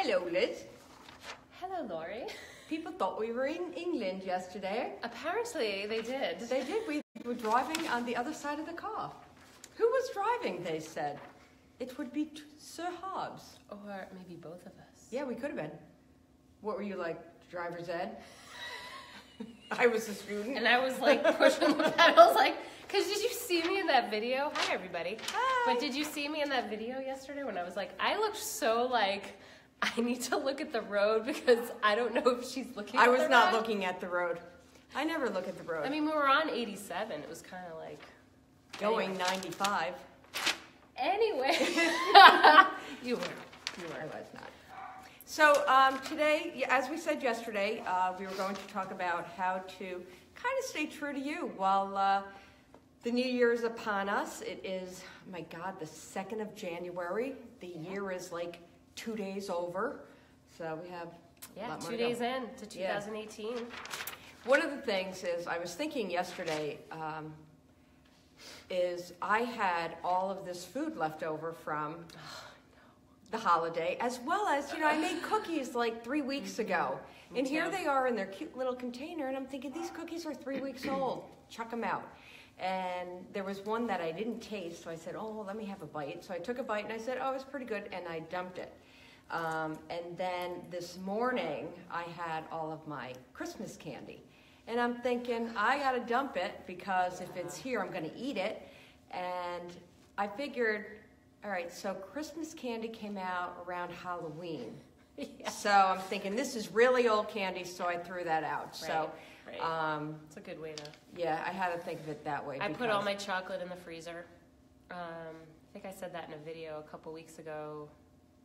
Hello, Liz. Hello, Laurie. People thought we were in England yesterday. Apparently, they did. They did. We were driving on the other side of the car. Who was driving, they said? It would be Sir Hobbs. Or maybe both of us. Yeah, we could have been. What were you like, driver's ed? I was a student. And I was like pushing the pedals like, because did you see me in that video? Hi, everybody. Hi. But did you see me in that video yesterday when I was like, I looked so like, I need to look at the road because I don't know if she's looking at the road. I was not looking at the road. I never look at the road. I mean, we were on 87. It was kind of like... Going 95. Anyway. You were. I was not. So today, as we said yesterday, we were going to talk about how to kind of stay true to you while the new year is upon us. It is, my God, the 2nd of January. The year is like 2 days over. So we have a lot more 2 to go. days in to 2018. Yeah. One of the things is, I was thinking yesterday, is I had all of this food left over from the holiday, as well as, you know, I made cookies like 3 weeks ago. And here they are in their cute little container, and I'm thinking, these cookies are 3 weeks old. Chuck them out. And there was one that I didn't taste, so I said, oh, well, let me have a bite. So I took a bite, and I said, oh, it's pretty good, and I dumped it. And then this morning, I had all of my Christmas candy. And I'm thinking, I got to dump it, because if it's here, I'm going to eat it. And I figured, all right, so Christmas candy came out around Halloween. Yeah. So I'm thinking, this is really old candy, so I threw that out. Right, so it's a good way to... Yeah, I had to think of it that way. I put all my chocolate in the freezer. I think I said that in a video a couple weeks ago.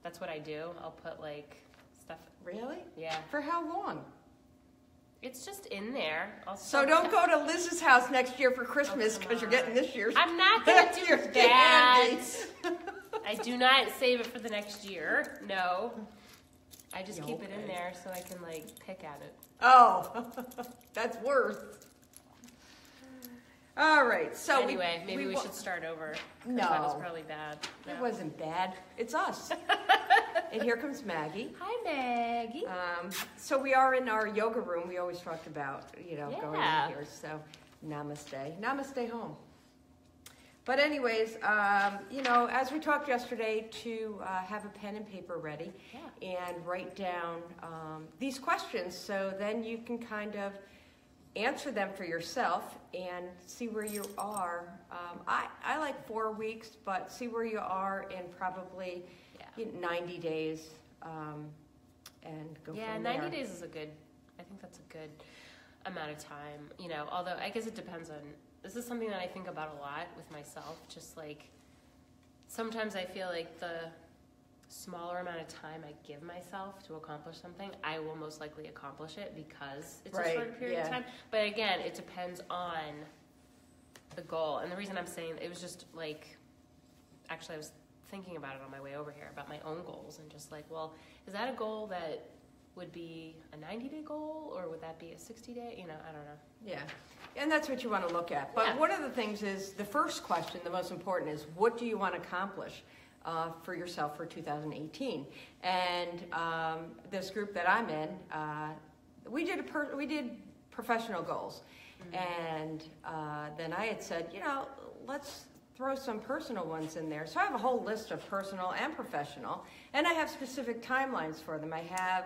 That's what I do. I'll put like stuff... Really? Yeah. For how long? It's just in there. So don't go to Liz's house next year for Christmas, because you're getting this year's. I'm not going to do that. I do not save it for the next year. No. I just keep it in there so I can like pick at it. Oh, that's worse. All right. So anyway, maybe we should start over. No. That was probably bad. No. It wasn't bad. It's us. And here comes Maggie. Hi, Maggie. So we are in our yoga room. We always talked about, you know, going in here. So namaste. Namaste home. But anyways, you know, as we talked yesterday, to have a pen and paper ready and write down these questions, so then you can kind of answer them for yourself and see where you are. I like 4 weeks, but see where you are in probably 90 days and go from there. Yeah, 90 days is I think that's a good amount of time, you know, although I guess it depends on, this is something that I think about a lot with myself, just like, sometimes I feel like the smaller amount of time I give myself to accomplish something, I will most likely accomplish it because it's a short period of time. But again, it depends on the goal. And the reason I'm saying, it was just like, actually I was thinking about it on my way over here, about my own goals, and just like, well, is that a goal that would be a 90-day goal, or would that be a 60-day? You know, I don't know. Yeah, and that's what you want to look at. But one of the things is, the first question, the most important, is what do you want to accomplish for yourself for 2018? And this group that I'm in, we did professional goals, and then I had said, you know, let's throw some personal ones in there. So I have a whole list of personal and professional, and I have specific timelines for them. I have,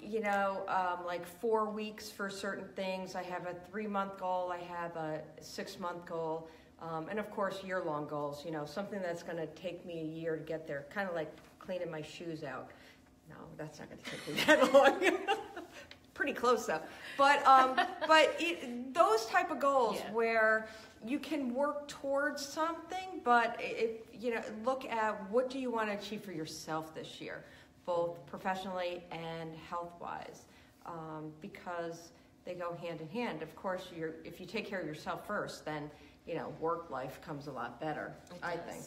you know, like 4 weeks for certain things. I have a 3-month goal. I have a 6-month goal. And of course, year-long goals, you know, something that's going to take me a year to get there, kind of like cleaning my shoes out. No, that's not going to take me that long. Pretty close, though. But those type of goals where you can work towards something, but you know, look at what do you want to achieve for yourself this year, both professionally and health-wise, because they go hand in hand. Of course, if you take care of yourself first, then, you know, work life comes a lot better, I think.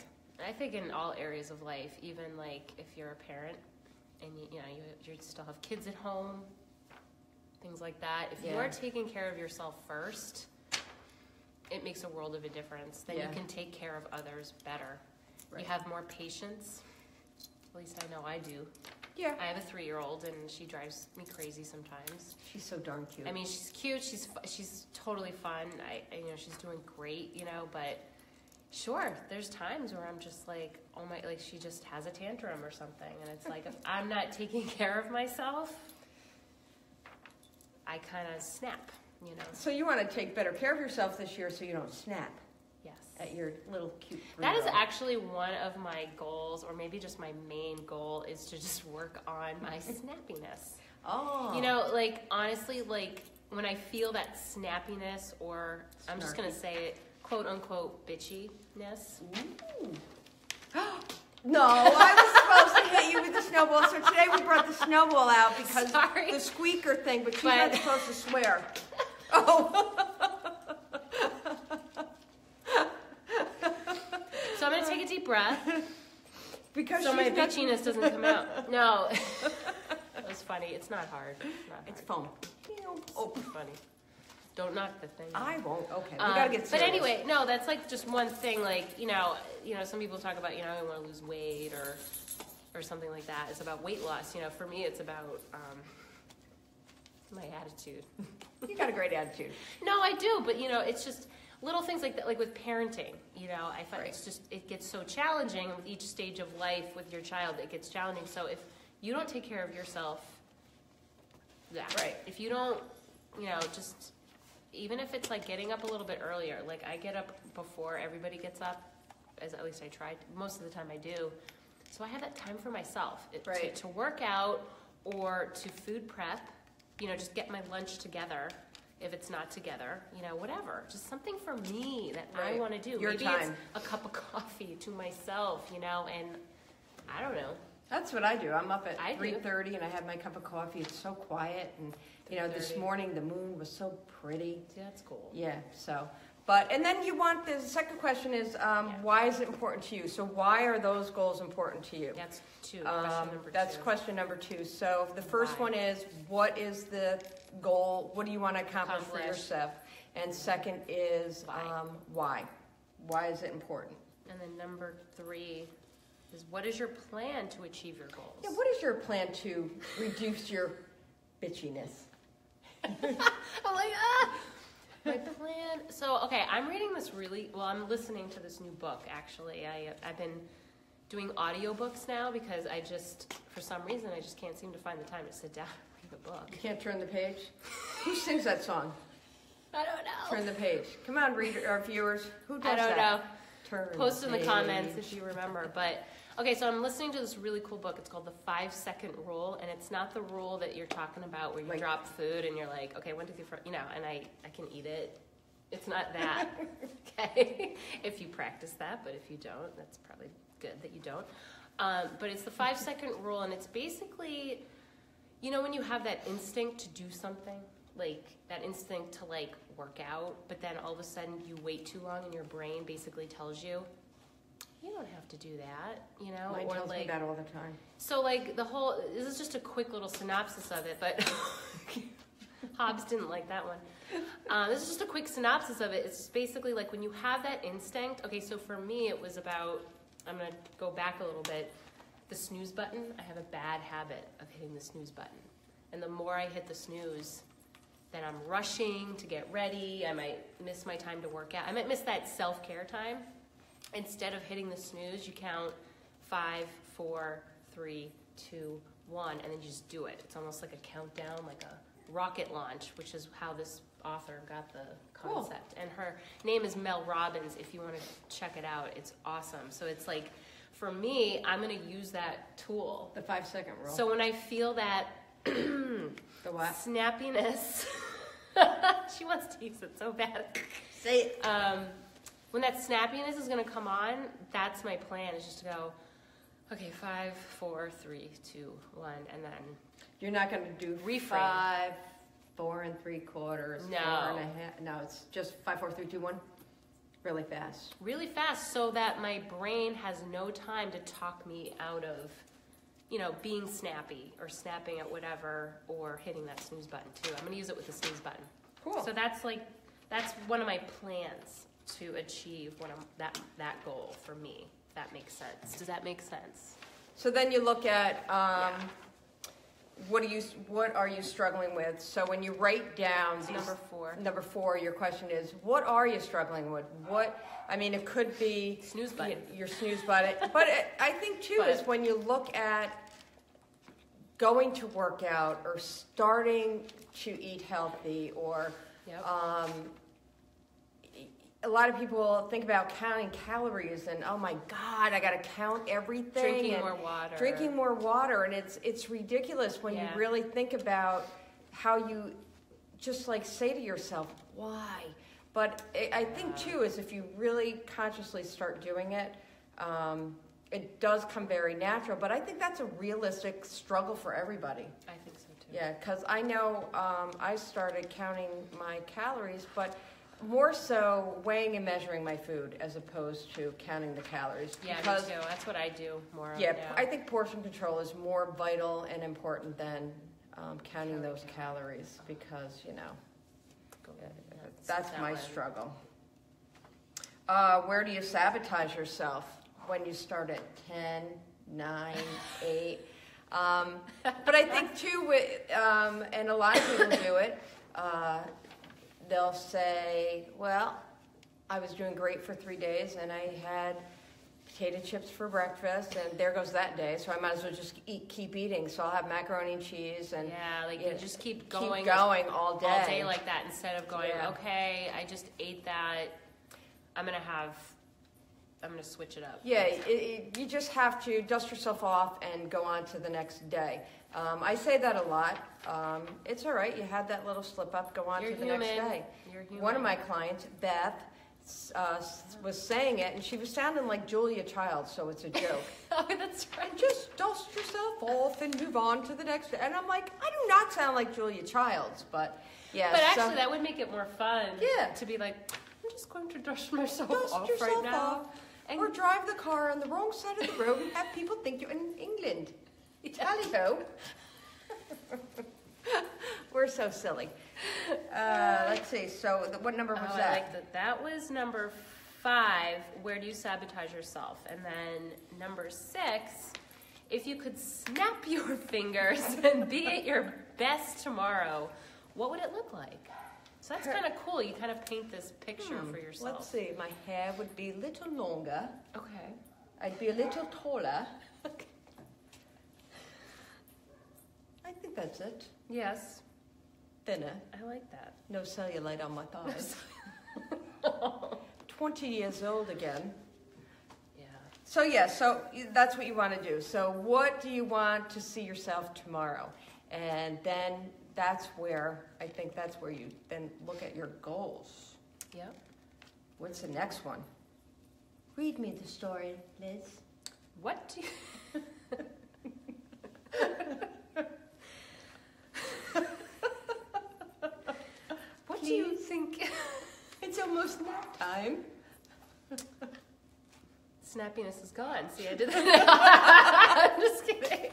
I think in all areas of life, even like if you're a parent and you still have kids at home, things like that. If you are taking care of yourself first, it makes a world of a difference. Then you can take care of others better. Right. You have more patience. At least I know I do. Yeah. I have a 3-year-old, and she drives me crazy sometimes. She's so darn cute. I mean, she's cute. She's totally fun. She's doing great. But sure, there's times where I'm just like, oh my, like she just has a tantrum or something, and it's like if I'm not taking care of myself, I kind of snap. So you want to take better care of yourself this year, so you don't snap. Yes. At your little cute. That is actually one of my goals, or maybe just my main goal, is to just work on my snappiness. Oh. Like honestly, like when I feel that snappiness, or I'm just gonna say it, quote unquote bitchiness. Ooh. No, I was supposed to hit you with the snowball. So today we brought the snowball out because the squeaker thing, but she's not supposed to swear. Oh. So I'm going to take a deep breath. Because so my bitchiness doesn't come out. No. That was funny. It's not hard. It's foam. Oh, funny. Don't knock the thing. I won't. Okay. We got to get serious. But anyway, no, that's like just one thing. Like, some people talk about, I want to lose weight or something like that. It's about weight loss. For me, it's about my attitude. You got a great attitude. No, I do. But, it's just little things like that, like with parenting. I find it gets so challenging with each stage of life with your child. It gets challenging. So if you don't take care of yourself, if you don't, just... Even if it's like getting up a little bit earlier, like I get up before everybody gets up, at least I try. Most of the time I do. So I have that time for myself to work out or to food prep, just get my lunch together if it's not together, whatever. Just something for me that I want to do. Maybe it's a cup of coffee to myself, and I don't know. That's what I do. I'm up at 3:30 and I have my cup of coffee. It's so quiet, and this morning the moon was so pretty. Yeah, that's cool. Yeah. So, and then the second question is, why is it important to you? So why are those goals important to you? That's question number 2. That's question number 2. So the first one is, what is the goal? What do you want to accomplish for yourself? And second is, why? Why is it important? And then number 3 is, what is your plan to achieve your goals? Yeah, what is your plan to reduce your bitchiness? I'm like, my plan. So, okay, I'm reading this I'm listening to this new book, actually. I've been doing audiobooks now because for some reason, I just can't seem to find the time to sit down and read a book. You can't turn the page? Who sings that song? I don't know. Turn the page. Come on, our viewers. Who does that? I don't know. Turn Post in the comments if you remember. But okay, so I'm listening to this really cool book. It's called The 5-Second Rule, and it's not the rule that you're talking about where you drop food and you're like, okay, 1, 2, 3, 4, and I can eat it. It's not that. Okay, if you practice that, but if you don't, that's probably good that you don't. But it's the 5-second rule, and it's basically, when you have that instinct to do something, like that instinct to work out, but then all of a sudden you wait too long and your brain basically tells you, you don't have to do that, Mine tells me that all the time. So this is just a quick little synopsis of it, but Hobbs didn't like that one. This is just a quick synopsis of it. It's just basically like when you have that instinct. Okay, so for me it was about, I'm going to go back a little bit, the snooze button. I have a bad habit of hitting the snooze button. And the more I hit the snooze, then I'm rushing to get ready. I might miss my time to work out. I might miss that self-care time. Instead of hitting the snooze, you count 5, 4, 3, 2, 1, and then you just do it. It's almost like a countdown, like a rocket launch, which is how this author got the concept. Cool. And her name is Mel Robbins. If you want to check it out, it's awesome. So it's like, for me, I'm going to use that tool. The 5-second rule. So when I feel that the what? Snappiness. She wants to use it so bad. Say it. When that snappiness is going to come on, that's my plan, is just to go, okay, 5, 4, 3, 2, 1, and then... You're not going to do reframe. 5, 4 3/4, 4 No. 4.5. No, it's just 5, 4, 3, 2, 1. Really fast. Really fast, so that my brain has no time to talk me out of, being snappy or snapping at whatever or hitting that snooze button too. I'm going to use it with the snooze button. Cool. So that's one of my plans to achieve that goal for me. If that makes sense. Does that make sense? So then you look at what are you struggling with? So when you write down number four, your question is, what are you struggling with? It could be snooze button. Your snooze button. But I think too is when you look at going to work out or starting to eat healthy, or a lot of people think about counting calories and, oh my God, I got to count everything. Drinking more water. And it's ridiculous when you really think about how you just like say to yourself, why? But I think too is if you really consciously start doing it, it does come very natural. But I think that's a realistic struggle for everybody. I think so too. Yeah, because I know I started counting my calories, but more so weighing and measuring my food as opposed to counting the calories. Yeah, me too. That's what I do more. Yeah, I think portion control is more vital and important than counting those calories, because, that's my struggle. Where do you sabotage yourself? When you start at 10, 9, 8. But I think too, and a lot of people do it, they'll say, well, I was doing great for 3 days and I had potato chips for breakfast, and there goes that day, so I might as well just keep eating. So I'll have macaroni and cheese, and you just keep going all day like that, instead of going, okay, I just ate that, I'm gonna switch it up. Yeah, you just have to dust yourself off and go on to the next day. I say that a lot. It's all right. You had that little slip up. Go on to the next day. You're human. One of my clients, Beth, was saying it, and she was sounding like Julia Childs, so it's a joke. Oh, that's right. Just dust yourself off and move on to the next day. And I'm like, I do not sound like Julia Childs, but yeah. But actually, that would make it more fun. Yeah. To be like, I'm just going to dust myself off right now. Or drive the car on the wrong side of the road and have people think you're in England. Tally-ho. We're so silly. Let's see. So what number was that? I like that. That was number 5. Where do you sabotage yourself? And then number 6. If you could snap your fingers and be at your best tomorrow, what would it look like? So that's kind of cool. You kind of paint this picture for yourself. Let's see. My hair would be a little longer. Okay. I'd be a little taller. Okay. I think that's it. Yes. Thinner. I like that. No cellulite on my thighs. 20 years old again. Yeah. So that's what you want to do. So what do you want to see yourself tomorrow? And then that's where you then look at your goals. Yep. What's the next one? Read me the story, Liz. What do you... What do you think? It's almost nap time. Snappiness is gone. See, I did that. I'm just kidding.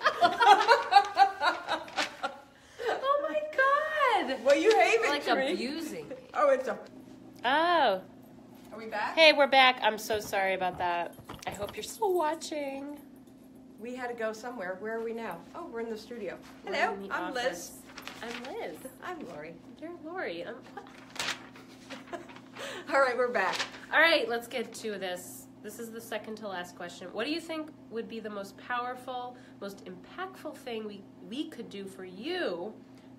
Oh my God. Well, you hate it, like abusing me. Oh, it's a... Oh. Are we back? Hey, we're back. I'm so sorry about that. I hope you're still watching. We had to go somewhere. Where are we now? Oh, we're in the studio. Hello, I'm Liz. I'm Liz. I'm Laurie. You're Laurie. All right, we're back. All right, let's get to this. This is the second to last question. What do you think would be the most powerful, most impactful thing we could do for you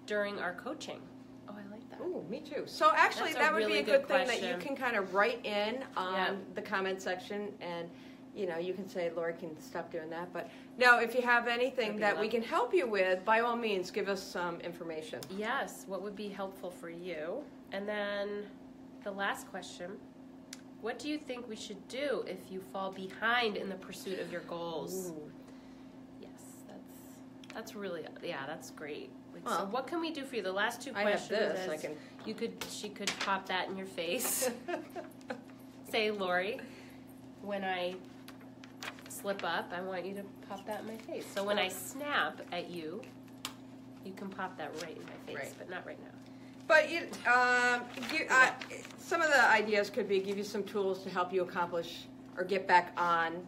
during our coaching? Oh, I like that. Ooh, me too. So actually, that would really be a good thing question. that you can kind of write in on the comment section, and you can say, Laurie can stop doing that. But no, if you have anything that we can help you with, by all means, give us some information. Yes, what would be helpful for you? And then the last question, what do you think we should do if you fall behind in the pursuit of your goals? Ooh. Yes, that's really, that's great. Well, so what can we do for you? The last two I questions have this. She could pop that in your face. Say, Laurie, when I slip up, I want you to pop that in my face. So when I snap at you, you can pop that right in my face, but not right now. But some of the ideas could be give you some tools to help you accomplish or get back on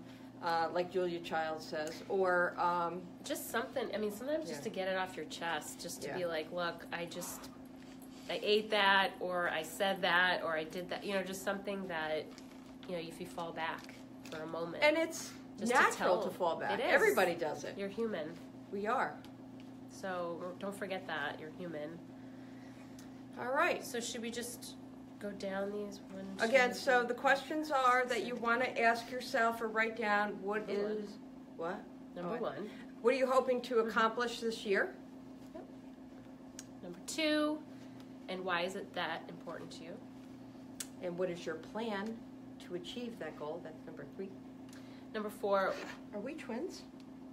like Julia Child says, or just something. I mean, sometimes just to get it off your chest, just to be like, look, I ate that, or I said that, or I did that. You know, just something that, you know, if you fall back for a moment. And it's just natural to fall back. It is. Everybody does it. You're human. We are. So don't forget that. You're human. All right. So should we just go down these one? Again, so the questions are that you want to ask yourself or write down what Number one. What are you hoping to accomplish this year? Yep. Number two, and why is it that important to you? And what is your plan to achieve that goal? That's number three. Number four. Are we twins?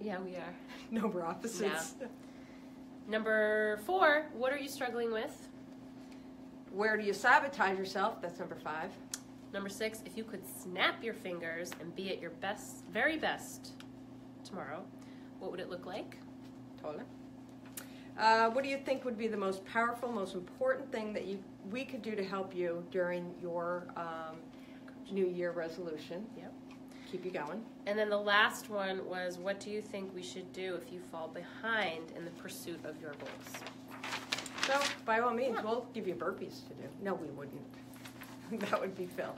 Yeah, we are. No, we're opposites. No. Number four, what are you struggling with? Where do you sabotage yourself? That's number five. Number six, if you could snap your fingers and be at your best, very best tomorrow, what would it look like? Totally. What do you think would be the most powerful, most important thing that we could do to help you during your New Year resolution? Yep. Keep you going. And then the last one was, what do you think we should do if you fall behind in the pursuit of your goals? So, by all means, we'll give you burpees to do. No, we wouldn't. That would be Phil.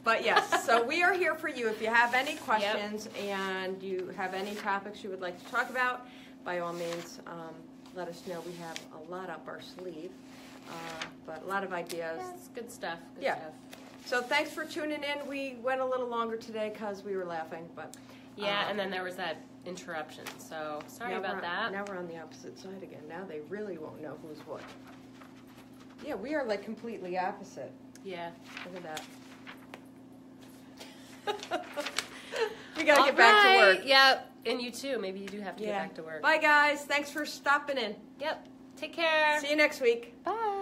But yes, so we are here for you. If you have any questions and you have any topics you would like to talk about, by all means, let us know. We have a lot up our sleeve, but a lot of ideas. Yeah, it's good stuff. Good stuff. So thanks for tuning in. We went a little longer today because we were laughing, but and then there was that interruption. So sorry about that. Now we're on the opposite side again. Now they really won't know who's what. Yeah, we are like completely opposite. Yeah, look at that. We gotta get back to work. Yep, and you too. Maybe you do have to get back to work. Bye, guys. Thanks for stopping in. Yep. Take care. See you next week. Bye.